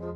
Hey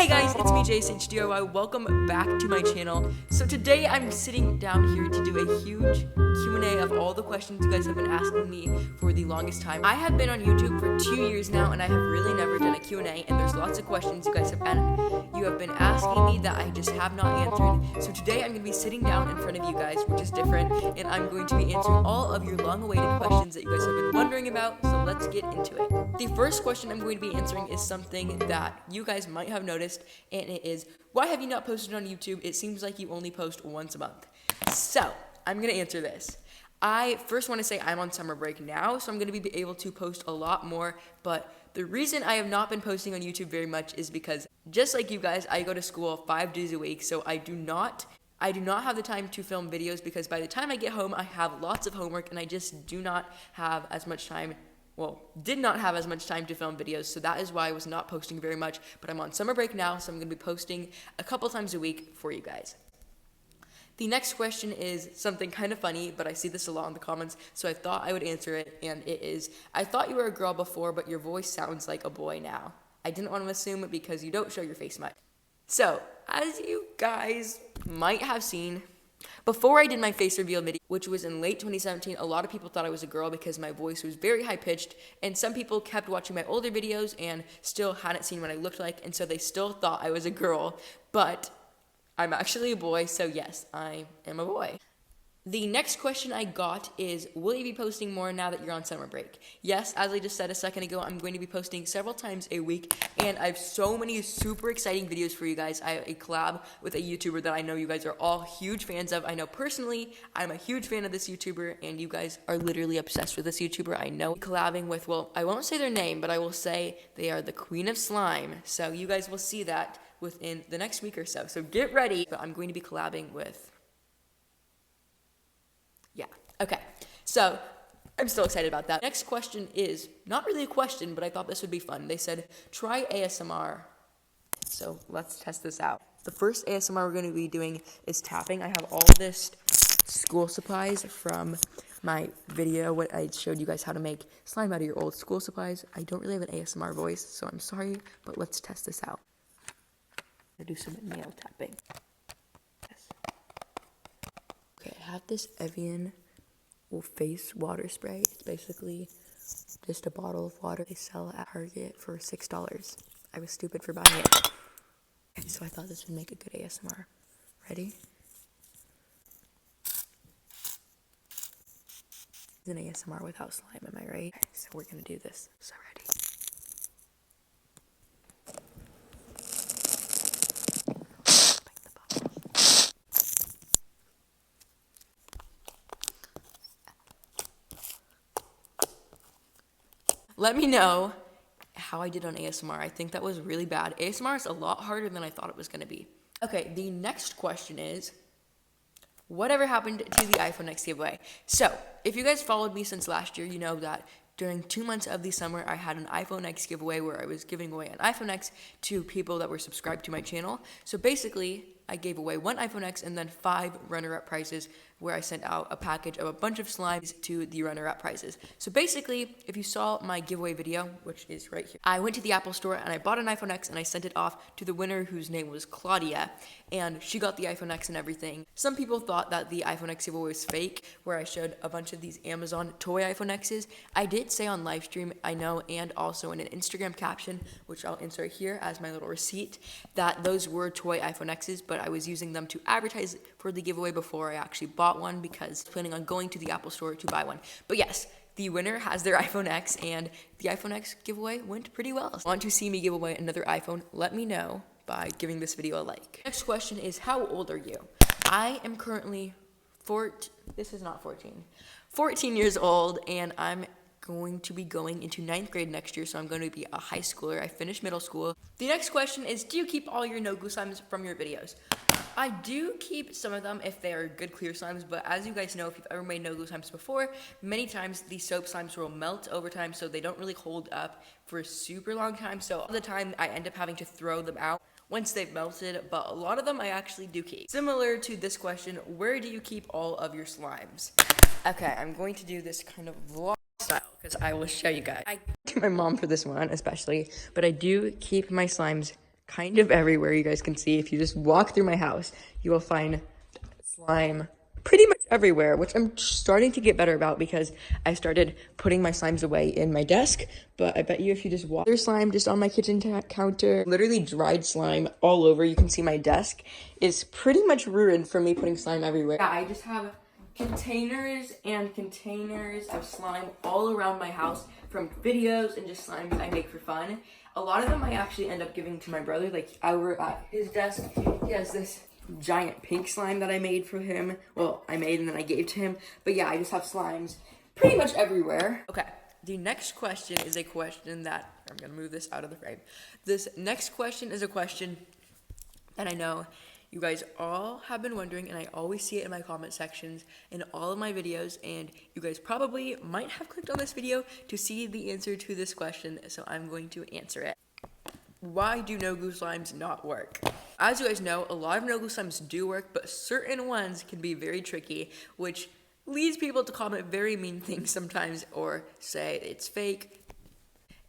guys, it's me JSHDIY. Welcome back to my channel. So today I'm sitting down here to do a huge Q&A of all the questions you guys have been asking me for the longest time. I have been on YouTube for 2 years now and I have really never done a Q&A, and there's lots of questions you guys have been asking me that I just have not answered. So today I'm going to be sitting down in front of you guys, which is different, and I'm going to be answering all of your long-awaited questions that you guys have been wondering about. So let's get into it. The first question I'm going to be answering is something that you guys might have noticed, and it is, why have you not posted on YouTube? It seems like you only post once a month. So I'm going to answer this. I first want to say I'm on summer break now, so I'm going to be able to post a lot more, but the reason I have not been posting on YouTube very much is because, just like you guys, I go to school 5 days a week, so I do not have the time to film videos, because by the time I get home, I have lots of homework, and I just do not have as much time, did not have as much time to film videos, so that is why I was not posting very much. But I'm on summer break now, so I'm going to be posting a couple times a week for you guys. The next question is something kind of funny, but I see this a lot in the comments, so I thought I would answer it, and it is, I thought you were a girl before, but your voice sounds like a boy now. I didn't want to assume it because you don't show your face much. So, as you guys might have seen, before I did my face reveal video, which was in late 2017, a lot of people thought I was a girl because my voice was very high-pitched, and some people kept watching my older videos and still hadn't seen what I looked like, and so they still thought I was a girl, but I'm actually a boy, so yes, I am a boy. The next question I got is, will you be posting more now that you're on summer break? Yes, as I just said a second ago, I'm going to be posting several times a week, and I have so many super exciting videos for you guys. I have a collab with a YouTuber that I know you guys are all huge fans of. I know personally, I'm a huge fan of this YouTuber, and you guys are literally obsessed with this YouTuber. I know collabing with, I won't say their name, but I will say they are the Queen of Slime, so you guys will see that within the next week or so. So get ready. But I'm going to be collabing with... Okay, so I'm still excited about that. Next question is not really a question, but I thought this would be fun. They said, try ASMR. So let's test this out. The first ASMR we're going to be doing is tapping. I have all this school supplies from my video, what I showed you guys how to make slime out of your old school supplies. I don't really have an ASMR voice, so I'm sorry, but let's test this out. I'm going to do some nail tapping. Yes. Okay, I have this Evian face water spray. It's basically just a bottle of water they sell at Target for $6. I was stupid for buying it. Okay, so I thought this would make a good ASMR. Ready? It's an ASMR without slime, am I right? Okay, so we're gonna do this. So ready? Let me know how I did on ASMR. I think that was really bad. ASMR is a lot harder than I thought it was going to be. Okay, the next question is, whatever happened to the iPhone X giveaway? So, if you guys followed me since last year, you know that during 2 months of the summer, I had an iPhone X giveaway where I was giving away an iPhone X to people that were subscribed to my channel. So basically, I gave away 1 iPhone X and then 5 runner-up prizes, where I sent out a package of a bunch of slimes to the runner-up prizes. So basically, if you saw my giveaway video, which is right here, I went to the Apple store and I bought an iPhone X and I sent it off to the winner, whose name was Claudia, and she got the iPhone X and everything. Some people thought that the iPhone X giveaway was fake, where I showed a bunch of these Amazon toy iPhone X's. I did say on live stream, I know, and also in an Instagram caption, which I'll insert here as my little receipt, that those were toy iPhone X's, but I was using them to advertise for the giveaway before I actually bought one, because I was planning on going to the Apple store to buy one. But yes, the winner has their iPhone X, and the iPhone X giveaway went pretty well. If you want to see me give away another iPhone, let me know by giving this video a like. Next question is, how old are you? I am currently 14 years old, and I'm going to be going into 9th grade next year, so I'm going to be a high schooler. I finished middle school. The next question is, do you keep all your no-glue slimes from your videos? I do keep some of them if they are good clear slimes, but as you guys know, if you've ever made no-glue slimes before, many times the soap slimes will melt over time, so they don't really hold up for a super long time. So all the time I end up having to throw them out once they've melted, but a lot of them I actually do keep. Similar to this question, where do you keep all of your slimes? Okay, I'm going to do this kind of vlog style because I will show you guys. I to my mom for this one especially, but I do keep my slimes kind of everywhere. You guys can see if you just walk through my house, you will find slime pretty much everywhere, which I'm starting to get better about because I started putting my slimes away in my desk. But I bet you if you just walk, there's slime just on my kitchen counter, literally dried slime all over. You can see my desk is pretty much ruined from me putting slime everywhere. Yeah, I just have containers and containers of slime all around my house from videos and just slime I make for fun. A lot of them I actually end up giving to my brother. Like, I were at his desk, he has this giant pink slime that I made for him. Well, I made and then I gave to him. But yeah, I just have slimes pretty much everywhere. Okay, the next question is a question that, I'm gonna move this out of the frame. This next question is a question that I know you guys all have been wondering, and I always see it in my comment sections in all of my videos, and you guys probably might have clicked on this video to see the answer to this question, so I'm going to answer it. Why do no-glue slimes not work? As you guys know, a lot of no-glue slimes do work, but certain ones can be very tricky, which leads people to comment very mean things sometimes or say it's fake.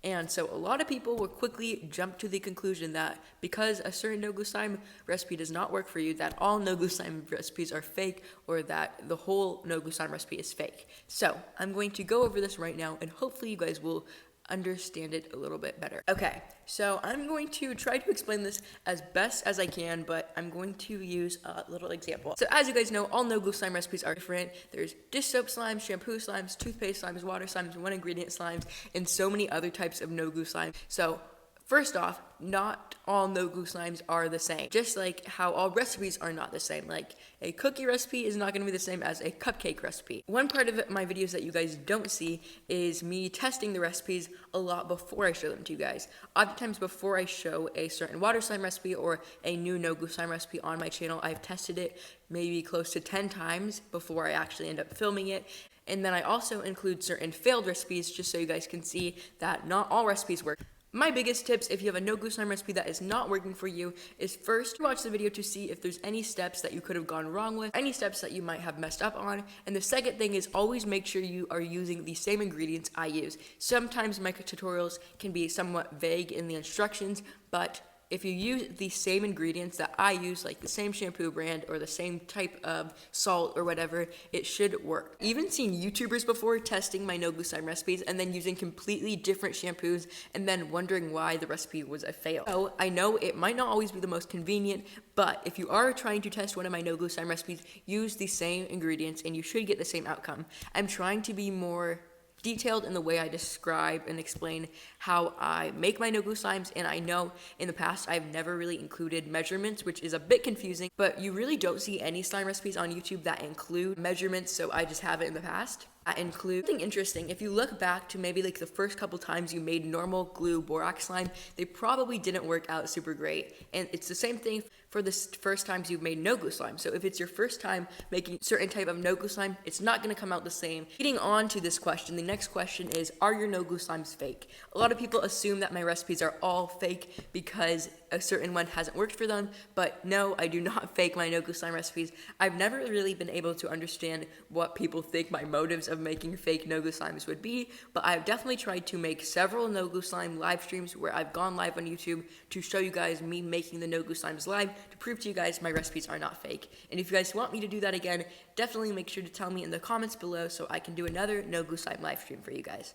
And so a lot of people will quickly jump to the conclusion that because a certain no-glue slime recipe does not work for you, that all no-glue slime recipes are fake or that the whole no-glue slime recipe is fake. So I'm going to go over this right now and hopefully you guys will understand it a little bit better. Okay, so I'm going to try to explain this as best as I can, but I'm going to use a little example. So as you guys know, all no-glue slime recipes are different. There's dish soap slimes, shampoo slimes, toothpaste slimes, water slimes, one ingredient slimes, and so many other types of no-glue slime. So first off, not all no-glue slimes are the same. Just like how all recipes are not the same. Like a cookie recipe is not going to be the same as a cupcake recipe. One part of my videos that you guys don't see is me testing the recipes a lot before I show them to you guys. Oftentimes before I show a certain water slime recipe or a new no-glue slime recipe on my channel, I've tested it maybe close to 10 times before I actually end up filming it. And then I also include certain failed recipes just so you guys can see that not all recipes work. My biggest tips if you have a no-glue slime recipe that is not working for you is first watch the video to see if there's any steps that you could have gone wrong with, any steps that you might have messed up on, and the second thing is always make sure you are using the same ingredients I use. Sometimes my tutorials can be somewhat vague in the instructions, but if you use the same ingredients that I use, like the same shampoo brand or the same type of salt or whatever, it should work. Even seen YouTubers before testing my no-glue slime recipes and then using completely different shampoos and then wondering why the recipe was a fail. So I know it might not always be the most convenient, but if you are trying to test one of my no-glue slime recipes, use the same ingredients and you should get the same outcome. I'm trying to be more detailed in the way I describe and explain how I make my no-glue slimes, and I know in the past I've never really included measurements, which is a bit confusing, but you really don't see any slime recipes on YouTube that include measurements, so I just have it in the past. I include something interesting. If you look back to maybe like the first couple times you made normal glue borax slime, they probably didn't work out super great. And it's the same thing for the first times you've made no glue slime. So if it's your first time making certain type of no glue slime, it's not gonna come out the same. Leading on to this question, the next question is, are your no glue slimes fake? A lot of people assume that my recipes are all fake because a certain one hasn't worked for them, but no, I do not fake my no glue slime recipes. I've never really been able to understand what people think my motives of making fake no glue slimes would be, but I've definitely tried to make several no glue slime live streams where I've gone live on YouTube to show you guys me making the no glue slimes live to prove to you guys my recipes are not fake. And if you guys want me to do that again, definitely make sure to tell me in the comments below so I can do another no glue slime live stream for you guys.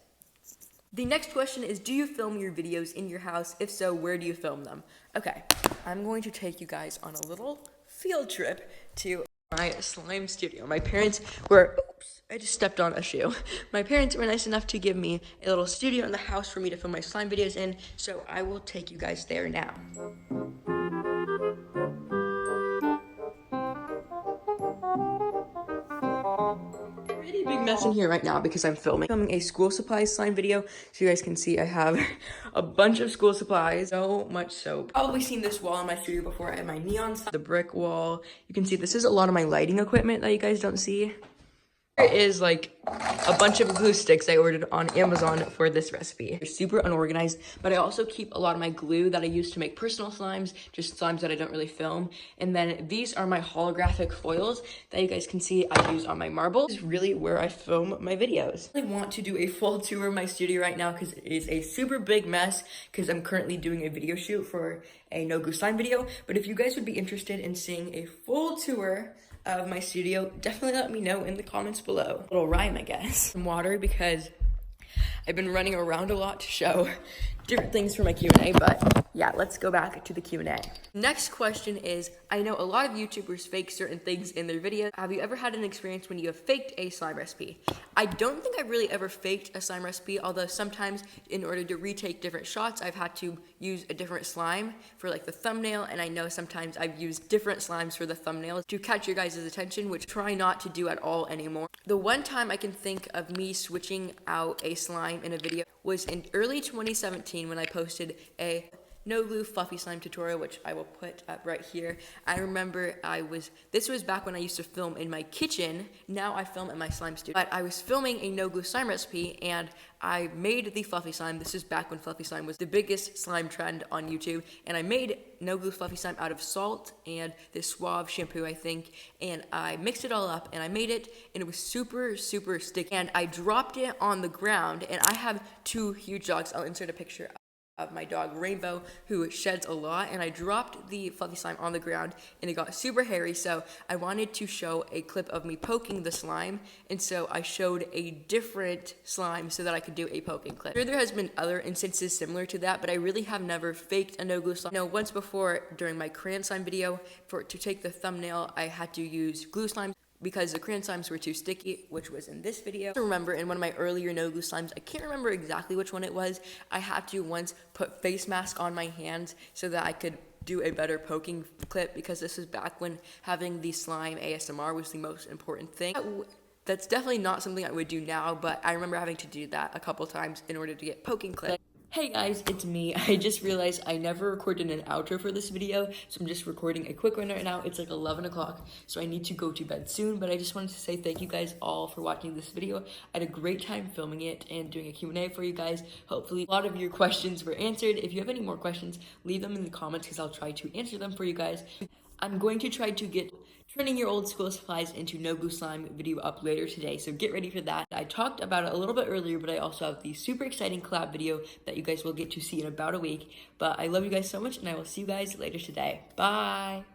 The next question is, do you film your videos in your house? If so, where do you film them? Okay, I'm going to take you guys on a little field trip to my slime studio. My parents were, oops, I just stepped on a shoe. My parents were nice enough to give me a little studio in the house for me to film my slime videos in, so I will take you guys there now. Big mess in here right now because I'm filming a school supplies slime video. So you guys can see I have a bunch of school supplies, so much soap. Probably seen this wall in my studio before. I have my neon sign, the brick wall. You can see this is a lot of my lighting equipment that you guys don't see. Here is like a bunch of glue sticks I ordered on Amazon for this recipe. They're super unorganized, but I also keep a lot of my glue that I use to make personal slimes, just slimes that I don't really film. And then these are my holographic foils that you guys can see I use on my marble. This is really where I film my videos. I want to do a full tour of my studio right now because it is a super big mess because I'm currently doing a video shoot for a No Glue Slime video. But if you guys would be interested in seeing a full tour of my studio, definitely let me know in the comments below. A little rhyme, I guess. Some water because I've been running around a lot to show different things for my Q&A, but yeah, let's go back to the Q&A. Next question is, I know a lot of YouTubers fake certain things in their videos. Have you ever had an experience when you have faked a slime recipe? I don't think I've really ever faked a slime recipe, although sometimes in order to retake different shots, I've had to use a different slime for like the thumbnail, and I know sometimes I've used different slimes for the thumbnails to catch your guys' attention, which I try not to do at all anymore. The one time I can think of me switching out a slime in a video was in early 2017 when I posted a No Glue Fluffy Slime tutorial, which I will put up right here. I remember this was back when I used to film in my kitchen. Now I film in my slime studio. But I was filming a No Glue Slime recipe and I made the Fluffy Slime. This is back when Fluffy Slime was the biggest slime trend on YouTube. And I made No Glue Fluffy Slime out of salt and this Suave shampoo, I think. And I mixed it all up and I made it, and it was super, super sticky. And I dropped it on the ground, and I have two huge dogs. I'll insert a picture of my dog Rainbow, who sheds a lot, and I dropped the fluffy slime on the ground and it got super hairy, so I wanted to show a clip of me poking the slime, and so I showed a different slime so that I could do a poking clip. Sure, there has been other instances similar to that, but I really have never faked a No Glue slime. Once before during my crayon slime video, to take the thumbnail, I had to use glue slime because the crayon slimes were too sticky, which was in this video. I remember in one of my earlier No Glue slimes, I can't remember exactly which one it was, I had to once put face mask on my hands so that I could do a better poking clip, because this was back when having the slime ASMR was the most important thing. That's definitely not something I would do now, but I remember having to do that a couple times in order to get poking clips. Hey guys, it's me. I just realized I never recorded an outro for this video, so I'm just recording a quick one right now. It's like 11 o'clock, so I need to go to bed soon, but I just wanted to say thank you guys all for watching this video. I had a great time filming it and doing a Q&A for you guys. Hopefully a lot of your questions were answered. If you have any more questions, leave them in the comments because I'll try to answer them for you guys. I'm going to try to get turning your old school supplies into No Glue Slime video up later today, so get ready for that. I talked about it a little bit earlier, but I also have the super exciting collab video that you guys will get to see in about a week. But I love you guys so much, and I will see you guys later today. Bye!